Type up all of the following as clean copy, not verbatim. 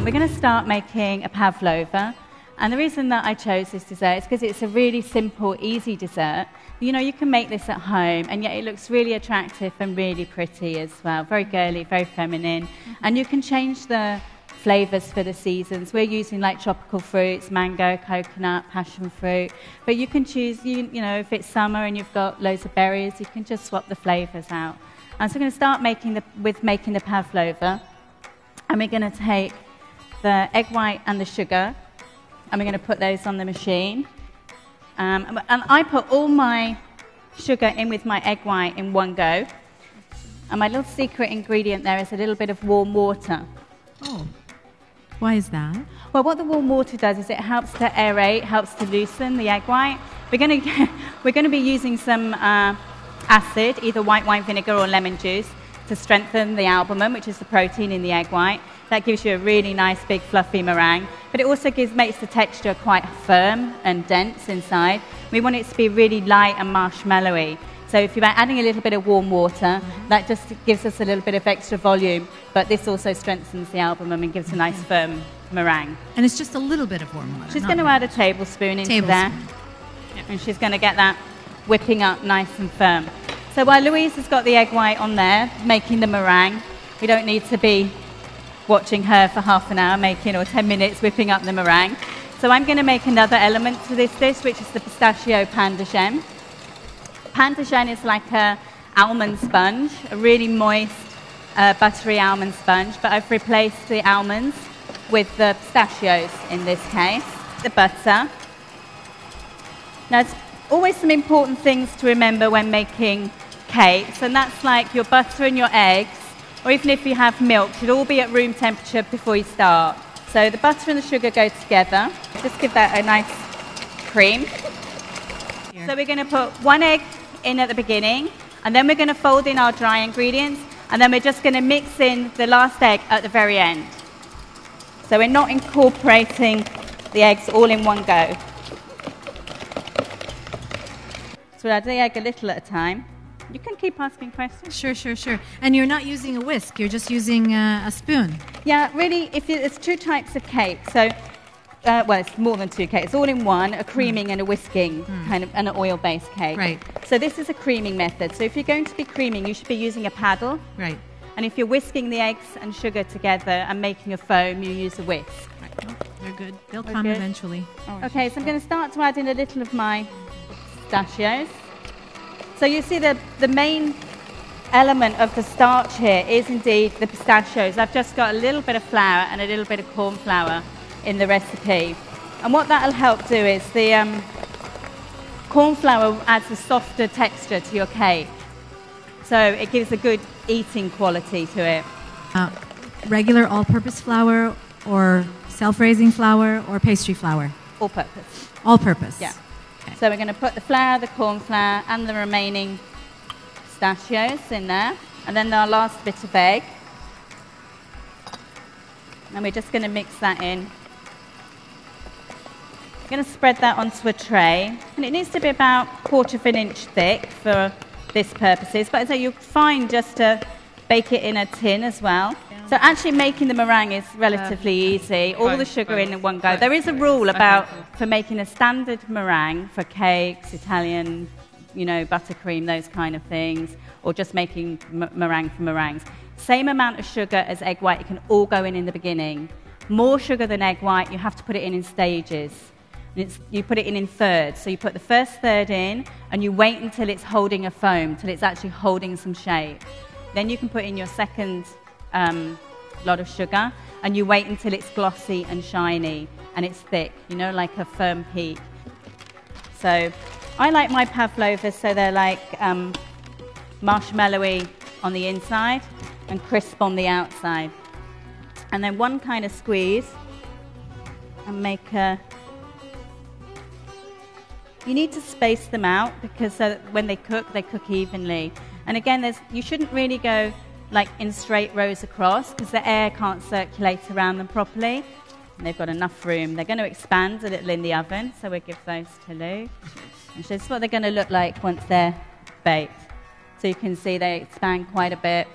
we're going to start making a pavlova. And the reason that I chose this dessert is because it's a really simple, easy dessert. You know, you can make this at home, and yet it looks really attractive and really pretty as well. Very girly, very feminine. And you can change the flavors for the seasons. We're using like tropical fruits, mango, coconut, passion fruit. But you can choose, you know, if it's summer and you've got loads of berries, you can just swap the flavors out. And so we're going to start making the pavlova. And we're going to take the egg white and the sugar, and we're going to put those on the machine. And I put all my sugar in with my egg white in one go. And my little secret ingredient there is a little bit of warm water. Oh, why is that? Well, what the warm water does is it helps to aerate, helps to loosen the egg white. We're going to be using some acid, either white wine vinegar or lemon juice, to strengthen the albumin, which is the protein in the egg white. That gives you a really nice, big, fluffy meringue. But it also makes the texture quite firm and dense inside. We want it to be really light and marshmallowy. So if you're adding a little bit of warm water, that just gives us a little bit of extra volume. But this also strengthens the albumin and gives a nice, firm meringue. And it's just a little bit of warm water. She's going to add a tablespoon into there. And she's going to get that whipping up nice and firm. So while Louise has got the egg white on there, making the meringue, we don't need to be watching her for half an hour making, or 10 minutes whipping up the meringue. So I'm going to make another element to this dish, which is the pistachio pain de chêne. Pain de chêne is like an almond sponge, a really moist, buttery almond sponge, but I've replaced the almonds with the pistachios in this case. The butter. Now, it's always some important things to remember when making cakes, and that's like your butter and your eggs, or even if you have milk, should all be at room temperature before you start. So the butter and the sugar go together. Just give that a nice cream. Here. So we're going to put one egg in at the beginning, and then we're going to fold in our dry ingredients, and then we're just going to mix in the last egg at the very end. So we're not incorporating the eggs all in one go. So we'll add the egg a little at a time. You can keep asking questions. Sure. And you're not using a whisk, you're just using a spoon. Yeah, really, it's two types of cake. So, well, it's more than two cakes. It's all in one, a creaming and a whisking, kind of, and an oil-based cake. Right. So this is a creaming method. So if you're going to be creaming, you should be using a paddle. Right. And if you're whisking the eggs and sugar together and making a foam, you use a whisk. Right. Oh, they're good. They'll come eventually. Oh, okay, so I'm going to start to add in a little of my pistachios. So you see the main element of the starch here is indeed the pistachios. I've just got a little bit of flour and a little bit of corn flour in the recipe. And what that'll help do is the corn flour adds a softer texture to your cake. So it gives a good eating quality to it. Regular all-purpose flour or self-raising flour or pastry flour? All-purpose. All-purpose? Yeah. So we're going to put the flour, the corn flour, and the remaining pistachios in there. And then our last bit of egg. And we're just going to mix that in. We're going to spread that onto a tray. And it needs to be about 1/4 of an inch thick for this purposes. But as I say, you'll find just to bake it in a tin as well. So actually making the meringue is relatively easy. All the sugar in one go. There is a rule about for making a standard meringue for cakes, Italian, you know, buttercream, those kind of things, or just making meringue for meringues. Same amount of sugar as egg white. It can all go in the beginning. More sugar than egg white, you have to put it in stages. You put it in thirds. So you put the first third in, and you wait until it's holding a foam, till it's actually holding some shape. Then you can put in your second lot of sugar, and you wait until it's glossy and shiny and it's thick, you know, like a firm peak. So I like my pavlovas so they're like marshmallowy on the inside and crisp on the outside. And then one kind of squeeze and make a... You need to space them out because when they cook evenly. And again, you shouldn't really go like in straight rows across because the air can't circulate around them properly. And they've got enough room. They're going to expand a little in the oven, so we'll give those to Lou. And this is what they're going to look like once they're baked. So you can see they expand quite a bit.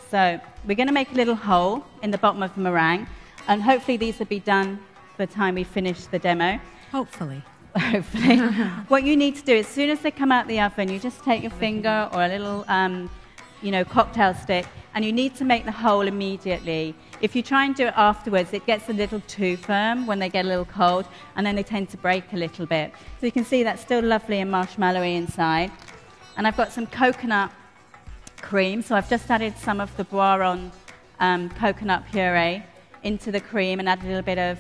So we're going to make a little hole in the bottom of the meringue. And hopefully these will be done by the time we finish the demo. Hopefully. Hopefully. What you need to do, as soon as they come out the oven, you just take your finger or a little, cocktail stick, and you need to make the hole immediately. If you try and do it afterwards, it gets a little too firm when they get a little cold, and then they tend to break a little bit. So you can see that's still lovely and marshmallowy inside. And I've got some coconut cream, so I've just added some of the Boiron coconut puree into the cream and added a little bit of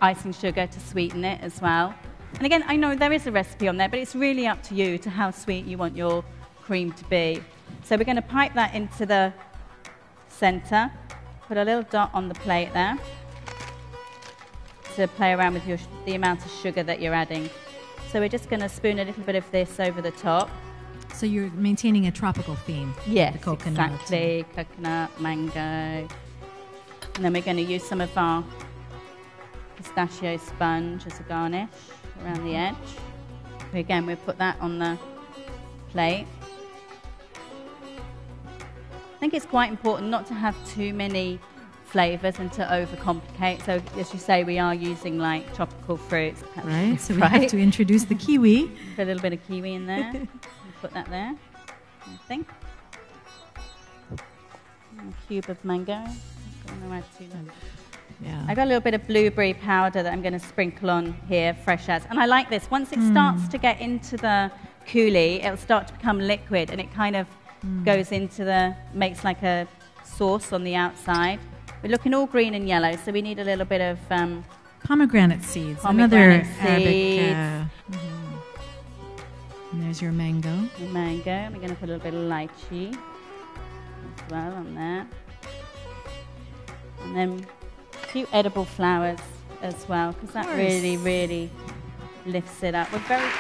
icing sugar to sweeten it as well. And again, I know there is a recipe on there, but it's really up to you to how sweet you want your cream to be. So we're going to pipe that into the center, put a little dot on the plate there to play around with the amount of sugar that you're adding. So we're just going to spoon a little bit of this over the top. So you're maintaining a tropical theme. Yes, the coconut. Exactly. Coconut, mango. And then we're going to use some of our pistachio sponge as a garnish around the edge. Again, we'll put that on the plate. I think it's quite important not to have too many flavors and to overcomplicate. So, as you say, we are using like tropical fruits. Right, so we have to introduce the kiwi. Put a little bit of kiwi in there. Put that there, I think. And a cube of mango. Yeah. I got a little bit of blueberry powder that I'm going to sprinkle on here, fresh as. And I like this. Once it starts to get into the coulis, it'll start to become liquid, and it kind of goes into makes like a sauce on the outside. We're looking all green and yellow, so we need a little bit of pomegranate seeds. Pomegranate Another seeds. Arabic. And there's your mango. The mango. And we're going to put a little bit of lychee as well on there. And then a few edible flowers as well, because that really, really lifts it up. We're very...